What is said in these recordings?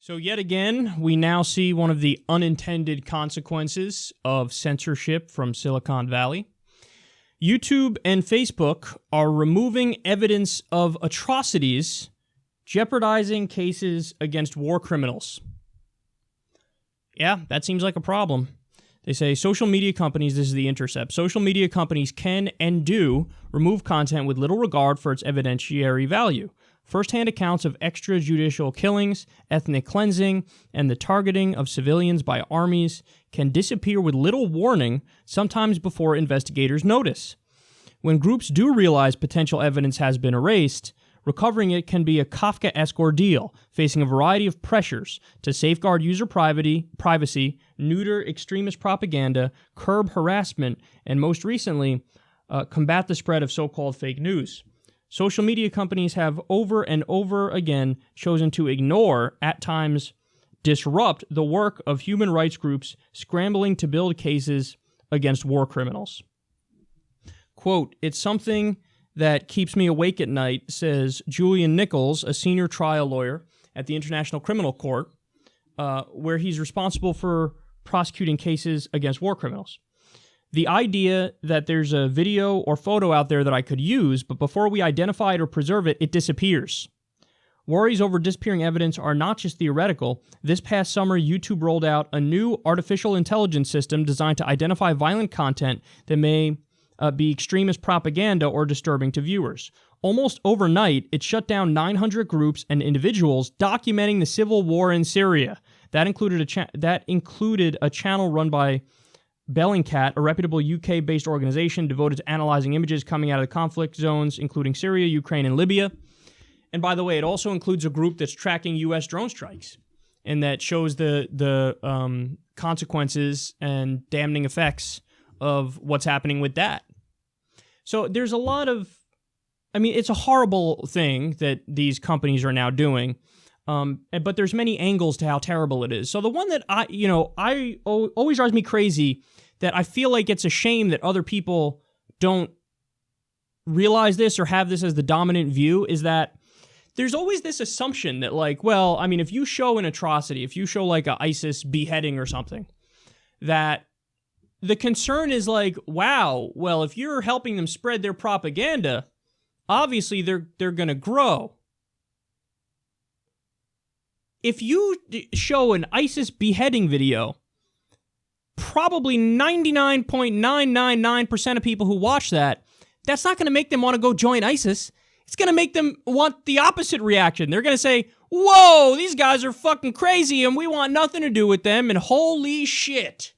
So yet again, we now see one of the unintended consequences of censorship from Silicon Valley. YouTube and Facebook are removing evidence of atrocities, jeopardizing cases against war criminals. Yeah, that seems like a problem. They say social media companies, this is The Intercept, social media companies can and do remove content with little regard for its evidentiary value. First-hand accounts of extrajudicial killings, ethnic cleansing, and the targeting of civilians by armies can disappear with little warning, sometimes before investigators notice. When groups do realize potential evidence has been erased, recovering it can be a Kafkaesque ordeal, facing a variety of pressures to safeguard user privacy, neuter extremist propaganda, curb harassment, and most recently, combat the spread of so-called fake news. Social media companies have over and over again chosen to ignore, at times disrupt, the work of human rights groups scrambling to build cases against war criminals. Quote, "It's something that keeps me awake at night," says Julian Nichols, a senior trial lawyer at the International Criminal Court, where he's responsible for prosecuting cases against war criminals. The idea that there's a video or photo out there that I could use, but before we identify it or preserve it, it disappears. Worries over disappearing evidence are not just theoretical. This past summer, YouTube rolled out a new artificial intelligence system designed to identify violent content that may be extremist propaganda or disturbing to viewers. Almost overnight, it shut down 900 groups and individuals documenting the civil war in Syria. That included a channel run by Bellingcat, a reputable UK-based organization devoted to analyzing images coming out of the conflict zones, including Syria, Ukraine, and Libya. And by the way, it also includes a group that's tracking U.S. drone strikes, and that shows the consequences and damning effects of what's happening with that. So there's a lot of, it's a horrible thing that these companies are now doing. But there's many angles to how terrible it is. So the one that always drives me crazy, that I feel like it's a shame that other people don't realize this or have this as the dominant view, is that there's always this assumption that, like, well, if you show an atrocity, if you show like a ISIS beheading or something, that the concern is like, wow, well, if you're helping them spread their propaganda, obviously they're going to grow. If you show an ISIS beheading video, probably 99.999% of people who watch that's not going to make them want to go join ISIS. It's going to make them want the opposite reaction. They're going to say, whoa, these guys are fucking crazy and we want nothing to do with them, and holy shit.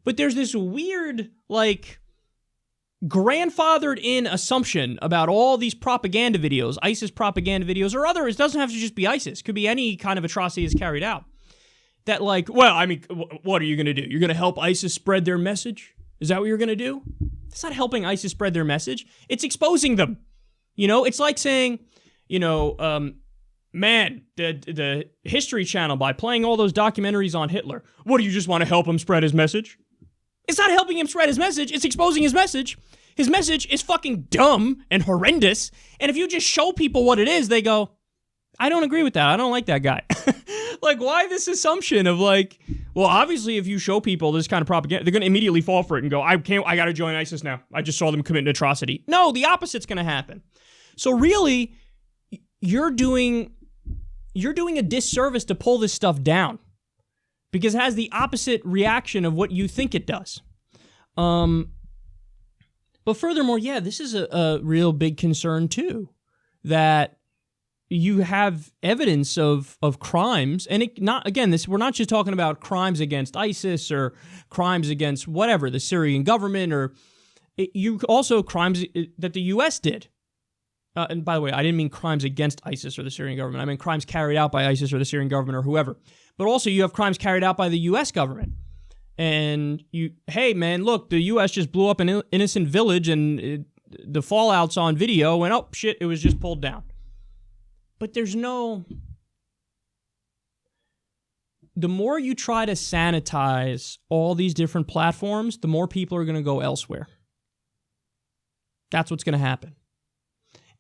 But there's this weird, like, grandfathered in assumption about all these propaganda videos, ISIS propaganda videos, or others. It doesn't have to just be ISIS. It could be any kind of atrocity that's carried out. That, like, well, what are you going to do? You're going to help ISIS spread their message? Is that what you're going to do? It's not helping ISIS spread their message. It's exposing them. It's like saying, man, the History Channel, by playing all those documentaries on Hitler, what, do you just want to help him spread his message? It's not helping him spread his message. It's exposing his message. His message is fucking dumb and horrendous. And if you just show people what it is, they go, I don't agree with that. I don't like that guy. Like, why this assumption of like, well, obviously if you show people this kind of propaganda, they're going to immediately fall for it and go, I got to join ISIS now. I just saw them commit an atrocity. No, the opposite's going to happen. So really, you're doing a disservice to pull this stuff down, because it has the opposite reaction of what you think it does. But furthermore, yeah, this is a real big concern too, that you have evidence of crimes, and we're not just talking about crimes against ISIS or crimes against whatever, the Syrian government, or also crimes that the U.S. did. And by the way, I didn't mean crimes against ISIS or the Syrian government. I mean crimes carried out by ISIS or the Syrian government or whoever. But also you have crimes carried out by the U.S. government. And hey man, look, the U.S. just blew up an innocent village, and the fallout's on video, and oh shit, it was just pulled down. But the more you try to sanitize all these different platforms, the more people are going to go elsewhere. That's what's going to happen.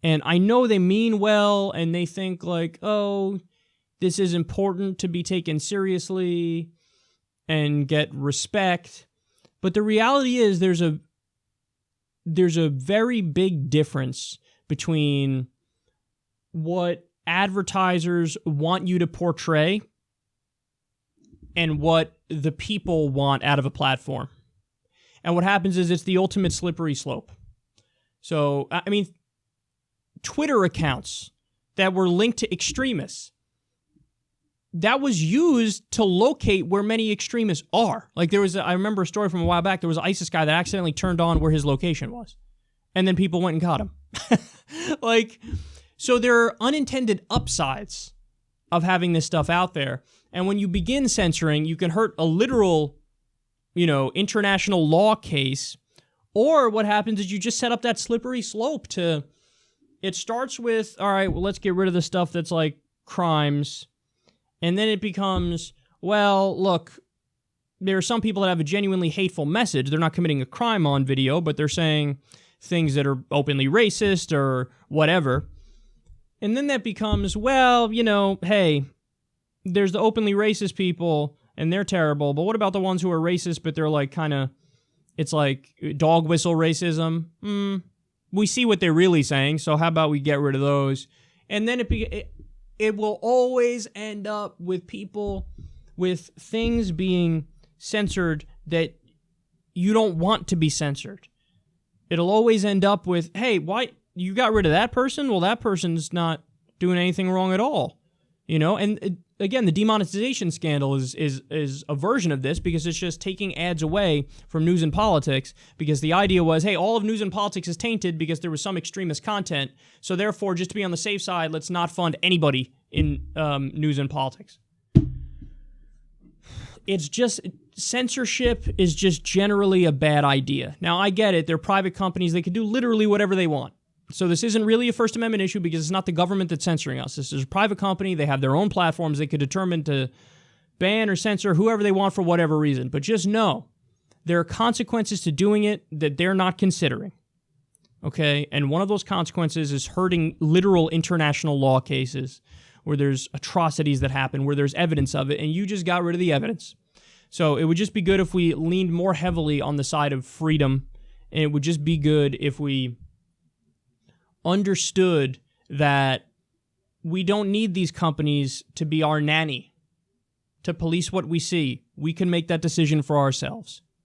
And I know they mean well, and they think like, oh, this is important to be taken seriously and get respect. But the reality is there's a very big difference between what advertisers want you to portray and what the people want out of a platform. And what happens is it's the ultimate slippery slope. So, I mean, Twitter accounts that were linked to extremists, that was used to locate where many extremists are. Like I remember a story from a while back, there was an ISIS guy that accidentally turned on where his location was. And then people went and caught him. So there are unintended upsides of having this stuff out there. And when you begin censoring, you can hurt a literal, international law case. Or what happens is you just set up that slippery slope to, it starts with, all right, well, let's get rid of the stuff that's like crimes. And then it becomes, well, look, there are some people that have a genuinely hateful message. They're not committing a crime on video, but they're saying things that are openly racist or whatever. And then that becomes, well, hey, there's the openly racist people, and they're terrible, but what about the ones who are racist, but they're like kind of, it's like dog whistle racism? We see what they're really saying, so how about we get rid of those? And then it will always end up with people, with things being censored that you don't want to be censored. It'll always end up with, hey, why you got rid of that person? Well, that person's not doing anything wrong at all. And again, the demonetization scandal is a version of this, because it's just taking ads away from news and politics, because the idea was, hey, all of news and politics is tainted because there was some extremist content, so therefore, just to be on the safe side, let's not fund anybody in news and politics. It's just, censorship is just generally a bad idea. Now, I get it. They're private companies. They can do literally whatever they want. So this isn't really a First Amendment issue because it's not the government that's censoring us. This is a private company. They have their own platforms. They could determine to ban or censor whoever they want for whatever reason. But just know there are consequences to doing it that they're not considering. Okay? And one of those consequences is hurting literal international law cases where there's atrocities that happen, where there's evidence of it, and you just got rid of the evidence. So it would just be good if we leaned more heavily on the side of freedom, and it would just be good if we understood that we don't need these companies to be our nanny, to police what we see. We can make that decision for ourselves.